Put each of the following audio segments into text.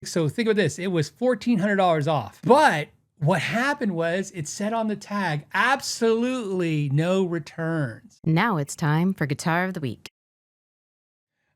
So think of this, it was $1,400 off. But what happened was it said on the tag, absolutely no returns. Now it's time for Guitar of the Week.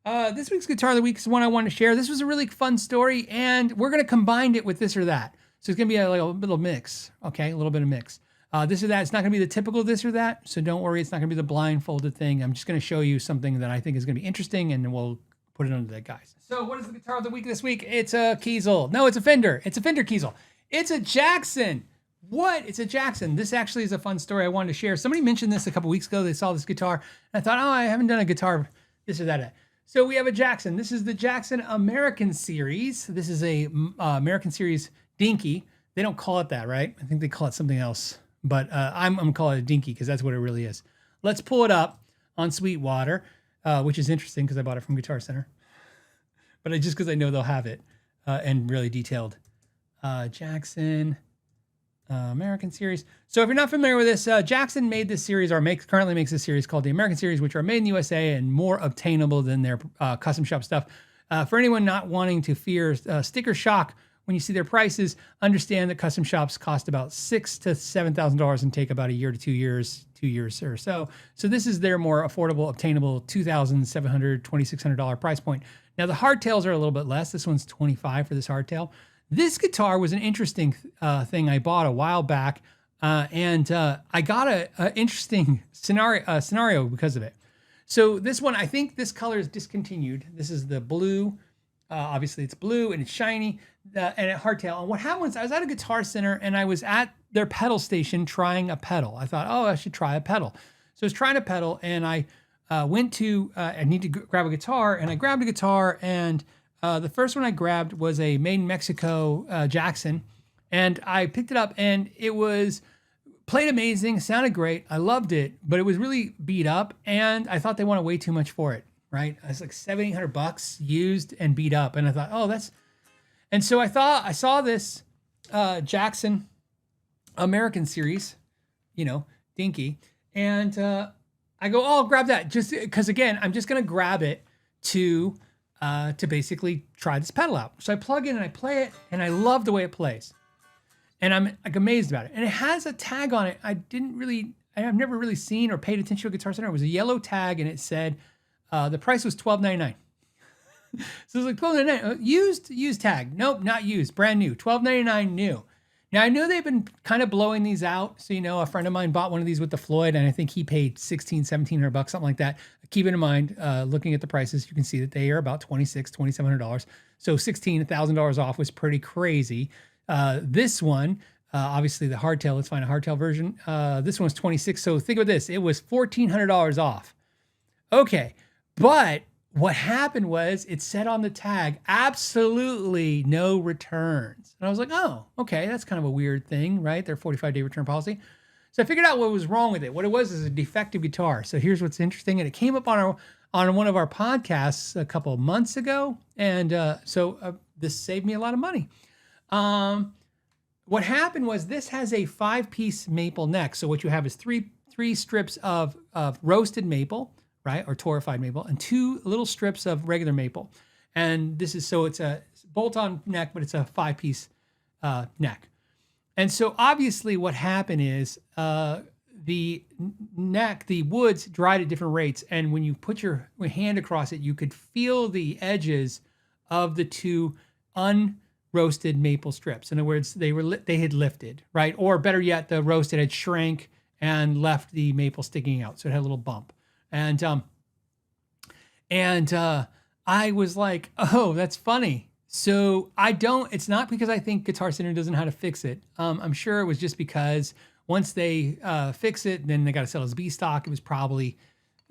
This week's Guitar of the Week is one I want to share. This was a really fun story, and we're going to combine it with this or that. So it's going to be like a little mix, okay? A little bit of mix. This or that, it's not going to be the typical this or that, so don't worry, it's not going to be the blindfolded thing. I'm just going to show you something that I think is going to be interesting, and then we'll put it under that, guys. So what is the Guitar of the Week this week? It's a Kiesel. No, it's a Fender. It's a Fender Kiesel. It's a Jackson. What? It's a Jackson. This actually is a fun story I wanted to share. Somebody mentioned this a couple weeks ago. They saw this guitar, and I thought, oh, I haven't done a guitar this or that. So we have a Jackson. This is the Jackson American Series. This is a American Series Dinky. They don't call it that, right? I think they call it something else. But I'm going to call it a Dinky because that's what it really is. Let's pull it up on Sweetwater, which is interesting because I bought it from Guitar Center. But just because I know they'll have it and really detailed. Jackson American Series. So if you're not familiar with this, Jackson made this series or currently makes this series called the American Series, which are made in the USA and more obtainable than their custom shop stuff. For anyone not wanting to fear sticker shock when you see their prices, understand that custom shops cost about $6,000 to $7,000 and take about a year to 2 years or so. So this is their more affordable, obtainable $2,700, $2,600 price point. Now the hardtails are a little bit less. This one's $25 for this hardtail. This guitar was an interesting thing I bought a while back, and I got an interesting scenario because of it. So this one, I think this color is discontinued. This is the blue. Obviously, it's blue and it's shiny and a hardtail. And what happened was I was at a Guitar Center and I was at their pedal station trying a pedal. I thought, oh, I should try a pedal. So I was trying a pedal, and I went to, I need to grab a guitar, and I grabbed a guitar, and the first one I grabbed was a made in Mexico Jackson, and I picked it up, and it was played amazing, sounded great, I loved it, but it was really beat up, and I thought they wanted way too much for it, right? It's like $700-800 used and beat up, and I thought, oh, that's, and so I saw this Jackson American Series, Dinky, and I go, oh, I'll grab that, just because again, I'm just gonna grab it to basically try this pedal out. So I plug in and I play it, and I love the way it plays. And I'm like amazed about it. And it has a tag on it. I've never really seen or paid attention to a Guitar Center. It was a yellow tag, and it said the price was $12.99. So it was like $12.99. Used tag. Nope, not used. Brand new. $12.99 new. Now, I know they've been kind of blowing these out. So, a friend of mine bought one of these with the Floyd, and I think he paid $1,700, something like that. Keep it in mind, looking at the prices, you can see that they are about $2,700. So $16,000 off was pretty crazy. This one, obviously the hardtail, let's find a hardtail version. This one was $26,000. So think of this, it was $1,400 off. Okay, but what happened was it said on the tag, absolutely no returns. And I was like, oh, okay, that's kind of a weird thing, right? Their 45-day return policy. So I figured out what was wrong with it. What it was is a defective guitar. So here's what's interesting. And it came up on one of our podcasts a couple of months ago. And so this saved me a lot of money. What happened was this has a 5-piece maple neck. So what you have is three strips of roasted maple, right? Or torrefied maple, and 2 little strips of regular maple. And this is, so it's a bolt-on neck, but it's a 5-piece neck. And so obviously what happened is the woods dried at different rates. And when you put your hand across it, you could feel the edges of the 2 unroasted maple strips. In other words, they had lifted, right? Or better yet, the roasted had shrank and left the maple sticking out. So it had a little bump. And I was like, oh, that's funny. So it's not because I think Guitar Center doesn't know how to fix it. I'm sure it was just because once they fix it, then they got to sell as B stock. It was probably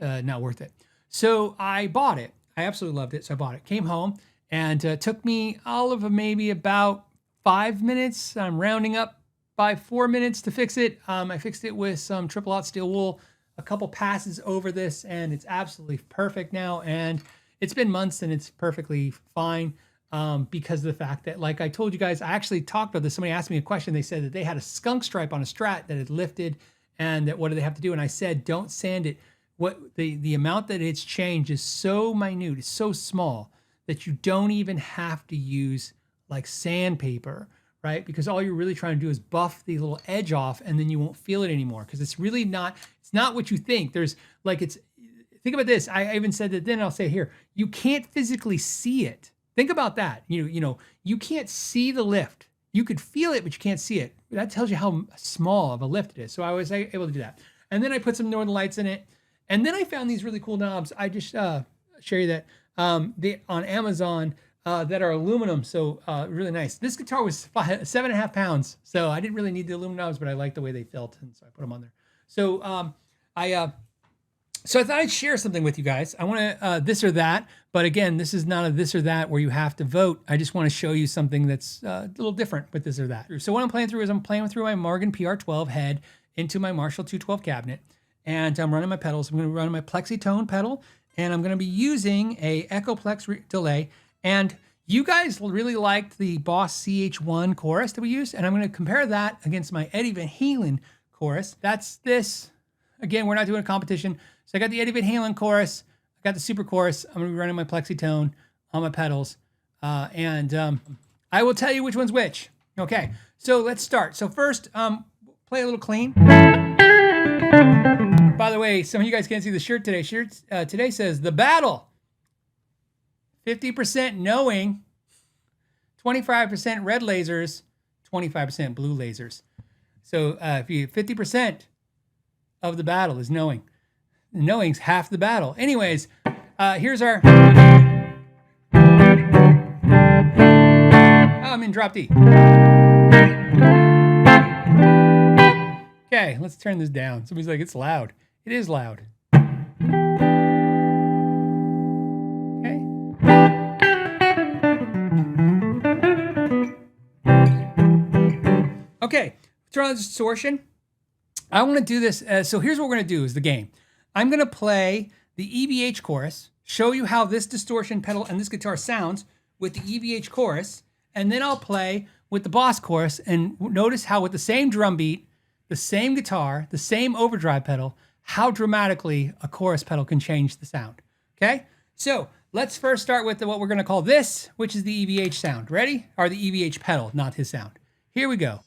not worth it. So I bought it. I absolutely loved it. So I bought it, came home, and it took me all of maybe about 5 minutes. I'm rounding up by 4 minutes to fix it. I fixed it with some triple aught steel wool, a couple passes over this, and it's absolutely perfect now. And it's been months and it's perfectly fine. Because of the fact that, like I told you guys, I actually talked about this. Somebody asked me a question. They said that they had a skunk stripe on a Strat that had lifted, and that what do they have to do? And I said, don't sand it. What the amount that it's changed is so minute, it's so small that you don't even have to use like sandpaper, right? Because all you're really trying to do is buff the little edge off, and then you won't feel it anymore. Because it's really not, it's not what you think. There's like, think about this. I even said that then, I'll say it here. You can't physically see it. Think about that. You can't see the lift. You could feel it, but you can't see it. That tells you how small of a lift it is. So I was able to do that. And then I put some Northern Lights in it. And then I found these really cool knobs. I just share you that on Amazon that are aluminum. So really nice. This guitar was 7.5 pounds. So I didn't really need the aluminum knobs, but I liked the way they felt. And so I put them on there. So So I thought I'd share something with you guys. I want to this or that, but again, this is not a this or that where you have to vote. I just want to show you something that's a little different with this or that. So what I'm playing through is I'm playing through my Morgan PR12 head into my Marshall 212 cabinet, and I'm running my pedals. I'm going to run my Plexitone pedal, and I'm going to be using a Echoplex delay. And you guys really liked the Boss CH1 chorus that we used, and I'm going to compare that against my Eddie Van Halen chorus. That's this. Again, we're not doing a competition. So I got the Eddie Van Halen chorus. I got the super chorus. I'm going to be running my Plexitone on my pedals. And I will tell you which one's which. Okay, so let's start. So first, play a little clean. By the way, some of you guys can't see the shirt today. Today says, The Battle. 50% knowing, 25% red lasers, 25% blue lasers. So if you 50% of the battle is knowing. Knowing's half the battle. Anyways, here's our... Oh, I'm in drop D. Okay, let's turn this down. Somebody's like, it's loud. It is loud. Okay. Okay, turn on the distortion. I want to do this. So here's what we're going to do is the game. I'm going to play the EVH chorus, show you how this distortion pedal and this guitar sounds with the EVH chorus, and then I'll play with the Boss chorus and notice how with the same drum beat, the same guitar, the same overdrive pedal, how dramatically a chorus pedal can change the sound. Okay? So let's first start with what we're going to call this, which is the EVH sound. Ready? Or the EVH pedal, not his sound. Here we go.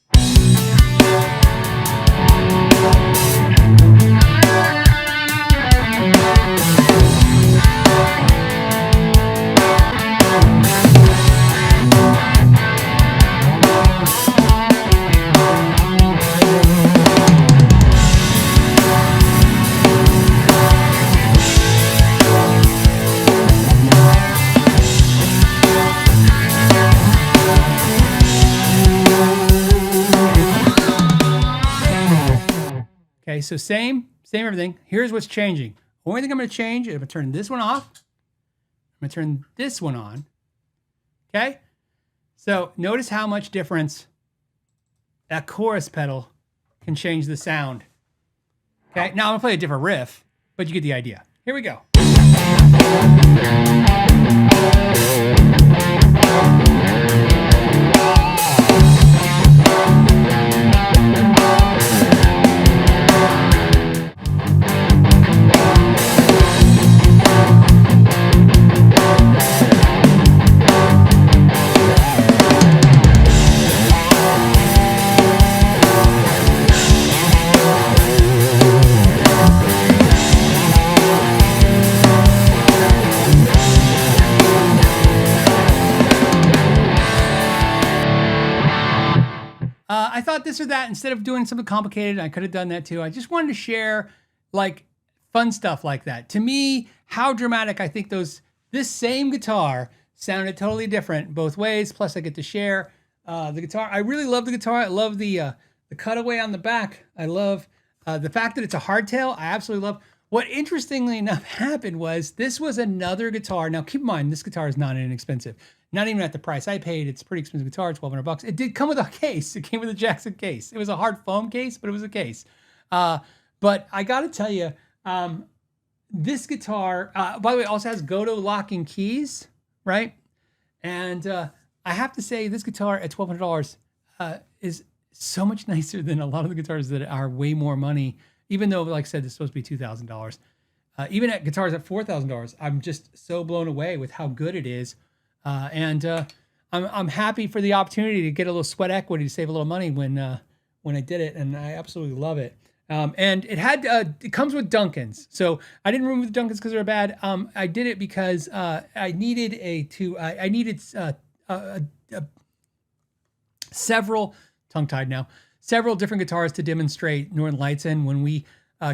Okay, so same everything. Here's what's changing. Only thing I'm going to change is I'm going to turn this one off. I'm going to turn this one on. Okay? So notice how much difference that chorus pedal can change the sound. Okay, now I'm going to play a different riff, but you get the idea. Here we go. I thought this or that, instead of doing something complicated, I could have done that too. I just wanted to share like fun stuff like that. To me, how dramatic I think this same guitar sounded totally different both ways. Plus I get to share the guitar. I really love the guitar. I love the cutaway on the back. I love the fact that it's a hardtail. I absolutely love. What interestingly enough happened was this was another guitar. Now keep in mind, this guitar is not inexpensive. Not even at the price I paid. It's a pretty expensive guitar, $1,200. It did come with a case. It came with a Jackson case. It was a hard foam case, but it was a case. But I got to tell you, this guitar, by the way, also has GoTW locking keys, right? And I have to say, this guitar at $1,200 is so much nicer than a lot of the guitars that are way more money. Even though, like I said, it's supposed to be $2,000. Even at guitars at $4,000, I'm just so blown away with how good it is. And I'm happy for the opportunity to get a little sweat equity to save a little money when I did it, and I absolutely love it. And it comes with Duncans, so I didn't remove the Duncans because they're bad. I did it because I needed several tongue-tied now, several different guitars to demonstrate Northern Lights in. When we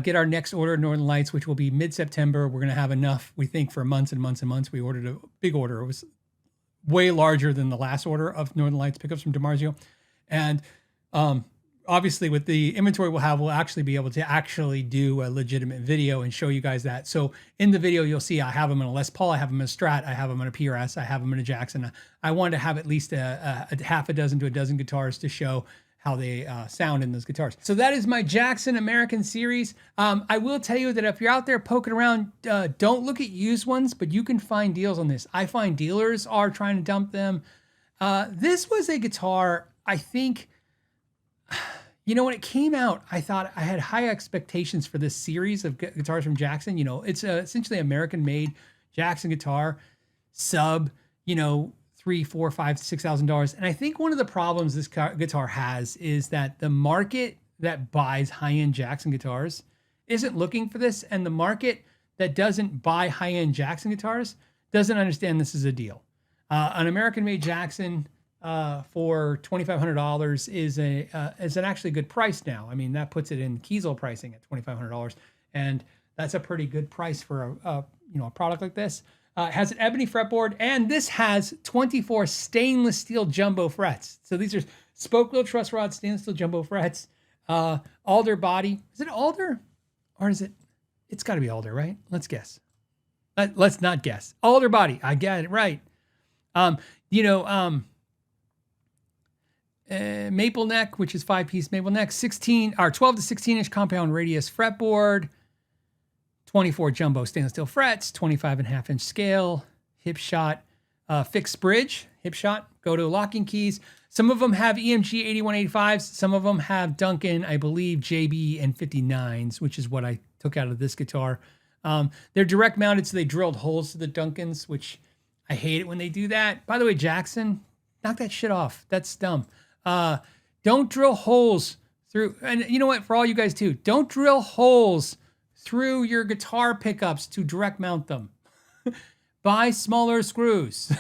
get our next order of Northern Lights, which will be mid-September, we're gonna have enough, we think, for months and months and months. We ordered a big order. It was way larger than the last order of Northern Lights pickups from DiMarzio, and obviously with the inventory we'll have, we'll actually be able to actually do a legitimate video and show you guys that. So in the video, you'll see I have them in a Les Paul, I have them in a Strat, I have them in a PRS, I have them in a Jackson. I wanted to have at least a half a dozen to a dozen guitars to show how they sound in those guitars. So that is my Jackson American series. I will tell you that if you're out there poking around, don't look at used ones, but you can find deals on this. I find dealers are trying to dump them. This was a guitar, I think, when it came out, I thought I had high expectations for this series of guitars from Jackson. It's essentially American-made Jackson guitar, sub, $3,000, $4,000, $5,000, $6,000. And I think one of the problems this guitar has is that the market that buys high-end Jackson guitars isn't looking for this, and the market that doesn't buy high-end Jackson guitars doesn't understand this is a deal. An American-made Jackson for $2,500 is an actually good price now. I mean, that puts it in Kiesel pricing at $2,500, and that's a pretty good price for a product like this. It has an ebony fretboard, and this has 24 stainless steel jumbo frets. So these are spoke wheel truss rod stainless steel jumbo frets. Alder body. Is it alder, or is it? It's got to be alder, right? Let's guess. Let's not guess. Alder body. I got it right. Maple neck, which is 5-piece maple neck, 12 to 16 inch compound radius fretboard, 24 jumbo stainless steel frets, 25.5 inch scale, hip shot, fixed bridge, hip shot, GoTW locking keys. Some of them have EMG 8185s. Some of them have Duncan, I believe, JB and 59s, which is what I took out of this guitar. They're direct mounted, so they drilled holes to the Duncans, which I hate it when they do that. By the way, Jackson, knock that shit off. That's dumb. Don't drill holes through, and you know what, for all you guys too, don't drill holes through your guitar pickups to direct mount them. Buy smaller screws,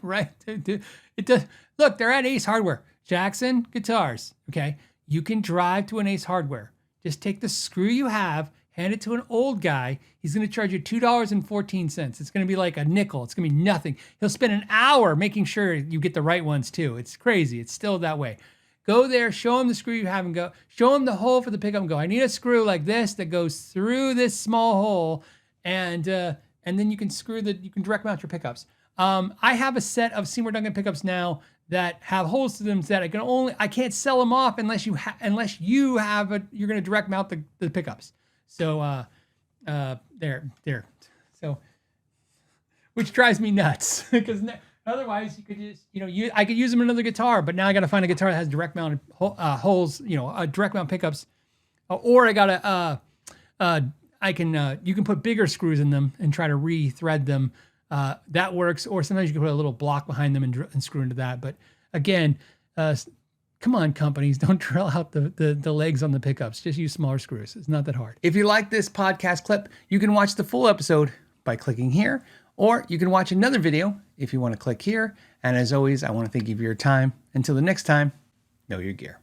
right? It does. Look, they're at Ace Hardware. Jackson guitars, okay? You can drive to an Ace Hardware. Just take the screw you have, hand it to an old guy. He's going to charge you $2.14. It's going to be like a nickel. It's going to be nothing. He'll spend an hour making sure you get the right ones too. It's crazy. It's still that way. Go there, show him the screw you have, and go. Show him the hole for the pickup and go, I need a screw like this that goes through this small hole, and then you can you can direct mount your pickups. I have a set of Seymour Duncan pickups now that have holes to them that I can't sell them off unless you're going to direct mount the pickups. So there. So, which drives me nuts because otherwise you could just, I could use them in another guitar, but now I got to find a guitar that has direct mounted holes, direct mount pickups, or I got to, you can put bigger screws in them and try to re-thread them. That works. Or sometimes you can put a little block behind them and screw into that. But again, come on, companies, don't drill out the legs on the pickups. Just use smaller screws. It's not that hard. If you like this podcast clip, you can watch the full episode by clicking here, or you can watch another video if you want to click here. And as always, I want to thank you for your time. Until the next time, know your gear.